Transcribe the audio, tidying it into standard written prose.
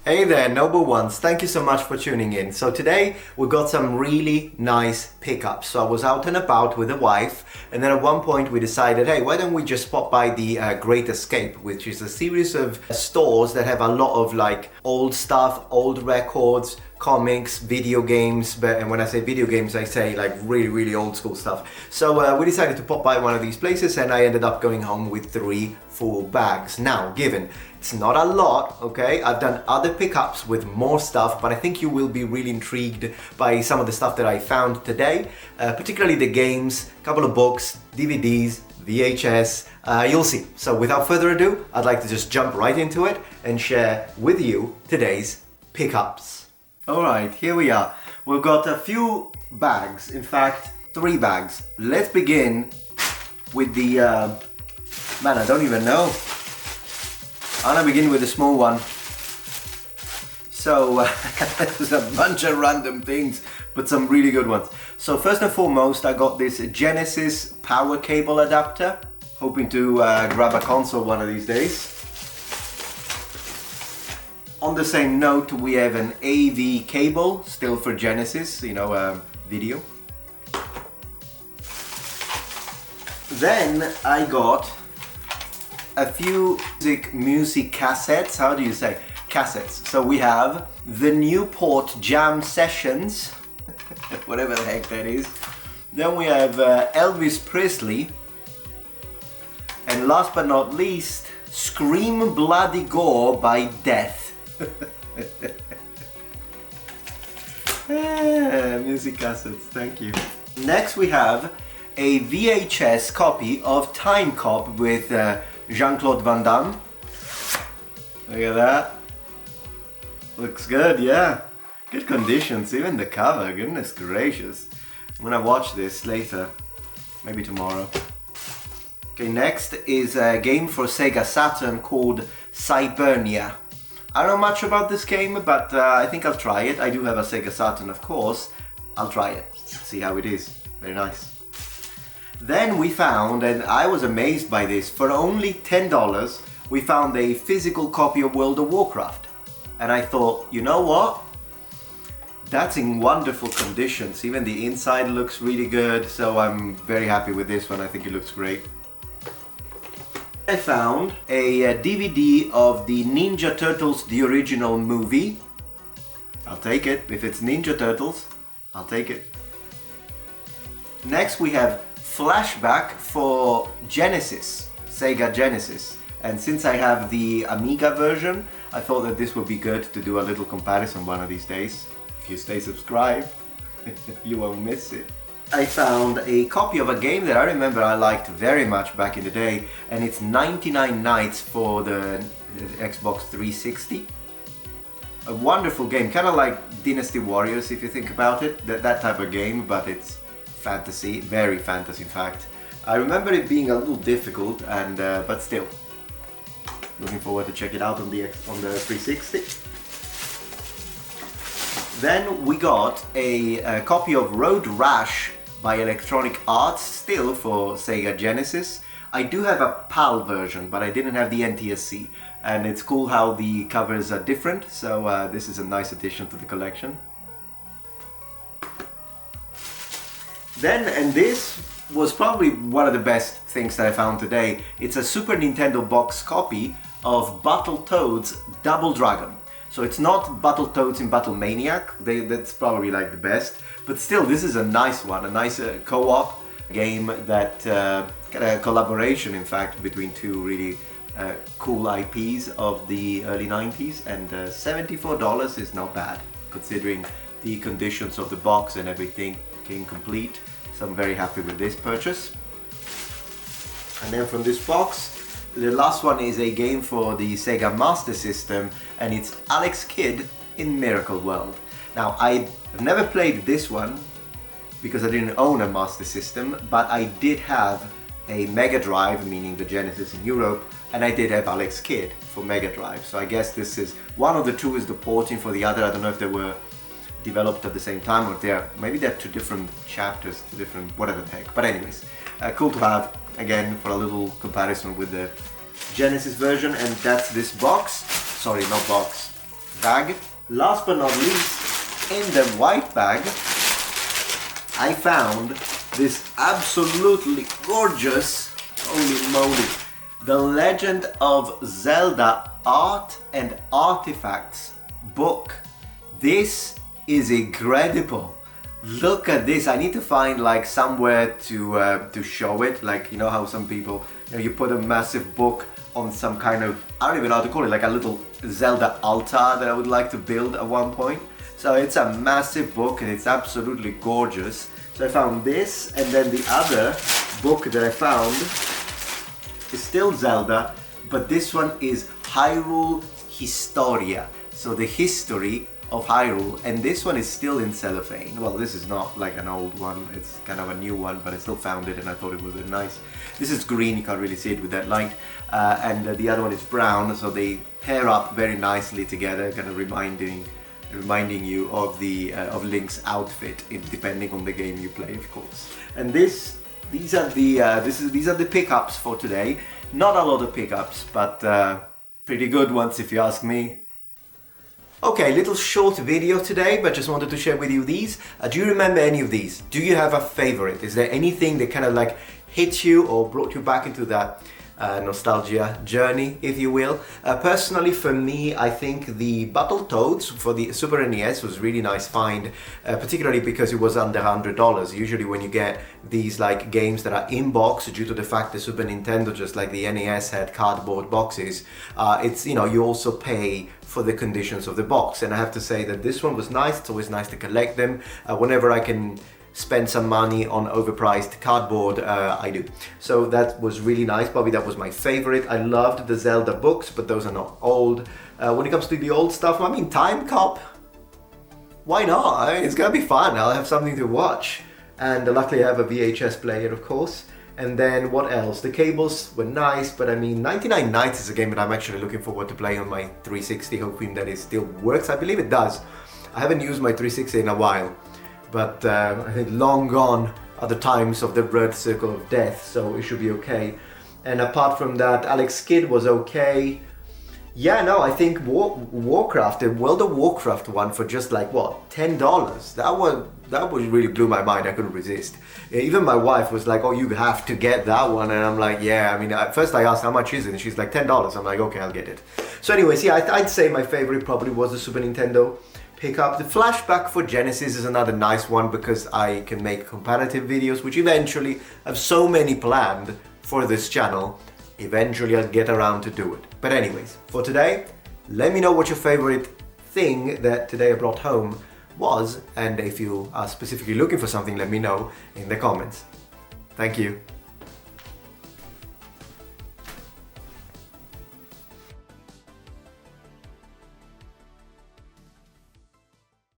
Hey there, noble ones, thank you so much for tuning in. So today we got some really nice pickups. So I was out and about with the wife, and then at one point we decided, hey, why don't we just pop by the Great Escape, which is a series of stores that have a lot of like old stuff, old records, comics, video games, and when I say video games I say like really old school stuff. So we decided to pop by one of these places, and I ended up going home with 3 full bags. Now, given it's not a lot, okay, I've done other pickups with more stuff, but I think you will be really intrigued by some of the stuff that I found today, particularly the games, a couple of books, DVDs, VHS, you'll see. So without further ado, I'd like to just jump right into it and share with you today's pickups. Alright, here we are. We've got a few bags, in fact 3 bags. Let's begin with the, man, I don't even know. I'm gonna begin with the small one. So there's a bunch of random things, but some really good ones. So first and foremost, I got this Genesis power cable adapter. Hoping to grab a console one of these days. On the same note, we have an AV cable, still for Genesis, you know, video. Then I got a few music cassettes. How do you say? Cassettes. So we have the Newport Jam Sessions, whatever the heck that is. Then we have Elvis Presley. And last but not least, Scream Bloody Gore by Death. Music cassettes, thank you. Next we have a VHS copy of Time Cop with Jean-Claude Van Damme. Look at that. Looks good, yeah. Good conditions, even the cover, goodness gracious. I'm gonna watch this later, maybe tomorrow. Okay, next is a game for Sega Saturn called Cybernia. I don't know much about this game, but I think I'll try it. I do have a Sega Saturn, of course. I'll try it, see how it is. Very nice. Then we found, and I was amazed by this, for only $10 we found a physical copy of World of Warcraft. And I thought, you know what? That's in wonderful conditions. Even the inside looks really good, so I'm very happy with this one. I think it looks great. I found a DVD of the Ninja Turtles, the original movie. I'll take it. If it's Ninja Turtles, I'll take it. Next we have Flashback for Genesis, Sega Genesis. And since I have the Amiga version, I thought that this would be good to do a little comparison one of these days. If you stay subscribed, you won't miss it. I found a copy of a game that I remember I liked very much back in the day, and it's 99 Nights for the Xbox 360. A wonderful game, kind of like Dynasty Warriors if you think about it, that type of game, but it's fantasy, very fantasy in fact. I remember it being a little difficult, and but still, looking forward to check it out on the 360. Then we got a copy of Road Rash by Electronic Arts, still for Sega Genesis. I do have a PAL version, but I didn't have the NTSC, and it's cool how the covers are different, so this is a nice addition to the collection. Then, and this was probably one of the best things that I found today, it's a Super Nintendo box copy of Battletoads Double Dragon. So it's not Battletoads in Battle Maniac, that's probably like the best, but still this is a nice one, a nice co-op game that kind of collaboration in fact between 2 really cool IPs of the early 90s, and $74 is not bad considering the conditions of the box and everything came complete, so I'm very happy with this purchase. And then from this box, the last one is a game for the Sega Master System, and it's Alex Kidd in Miracle World. Now, I've never played this one because I didn't own a Master System, but I did have a Mega Drive, meaning the Genesis in Europe, and I did have Alex Kidd for Mega Drive. So I guess this is one of the two is the porting for the other. I don't know if they were developed at the same time, or maybe they're 2 different chapters, 2 different whatever the heck. But anyways, cool to have again for a little comparison with the Genesis version, and that's this box. Sorry, not box, bag. Last but not least, in the white bag, I found this absolutely gorgeous, holy moly, The Legend of Zelda Art and Artifacts book. This is incredible. Look at this. I need to find like somewhere to show it. Like, you know how some people, you put a massive book on some kind of, I don't even know how to call it, like a little Zelda altar that I would like to build at one point. So it's a massive book and it's absolutely gorgeous. So I found this, and then the other book that I found is still Zelda, but this one is Hyrule Historia. So the history of Hyrule, and this one is still in cellophane. Well, this is not like an old one, it's kind of a new one, but I still found it and I thought it was a nice. This is green, you can't really see it with that light, and the other one is brown, so they pair up very nicely together, kind of reminding you of the of Link's outfit, depending on the game you play, of course. And these are the pickups for today. Not a lot of pickups, but pretty good ones if you ask me. Okay, little short video today, but just wanted to share with you these. Do you remember any of these? Do you have a favorite? Is there anything that kind of like hit you or brought you back into that nostalgia journey, if you will? Personally, for me, I think the Battletoads for the Super NES was really nice find, particularly because it was under $100. Usually when you get these like games that are in box, due to the fact that Super Nintendo, just like the NES, had cardboard boxes, it's, you know, you also pay for the conditions of the box. And I have to say that this one was nice. It's always nice to collect them. Whenever I can spend some money on overpriced cardboard, I do. So that was really nice. Probably that was my favorite. I loved the Zelda books, but those are not old. When it comes to the old stuff, I mean, Time Cop, why not? I mean, it's gonna be fun. I'll have something to watch. And luckily I have a VHS player, of course. And then what else? The cables were nice, but I mean, 99 Nights is a game that I'm actually looking forward to play on my 360, hoping that it still works. I believe it does. I haven't used my 360 in a while. But I think long gone are the times of the red circle of death, so it should be okay. And apart from that, Alex Kidd was okay. Yeah, no, I think Warcraft, the World of Warcraft one for just like, what, $10? That was really blew my mind. I couldn't resist. Even my wife was like, oh, you have to get that one. And I'm like, yeah, I mean, at first I asked how much is it, and she's like, $10. I'm like, okay, I'll get it. So anyways, yeah, I'd say my favorite probably was the Super Nintendo pickup. The Flashback for Genesis is another nice one because I can make comparative videos, which eventually I have so many planned for this channel. Eventually I'll get around to do it. But anyways, for today, let me know what your favorite thing that today I brought home was, and if you are specifically looking for something, let me know in the comments. Thank you.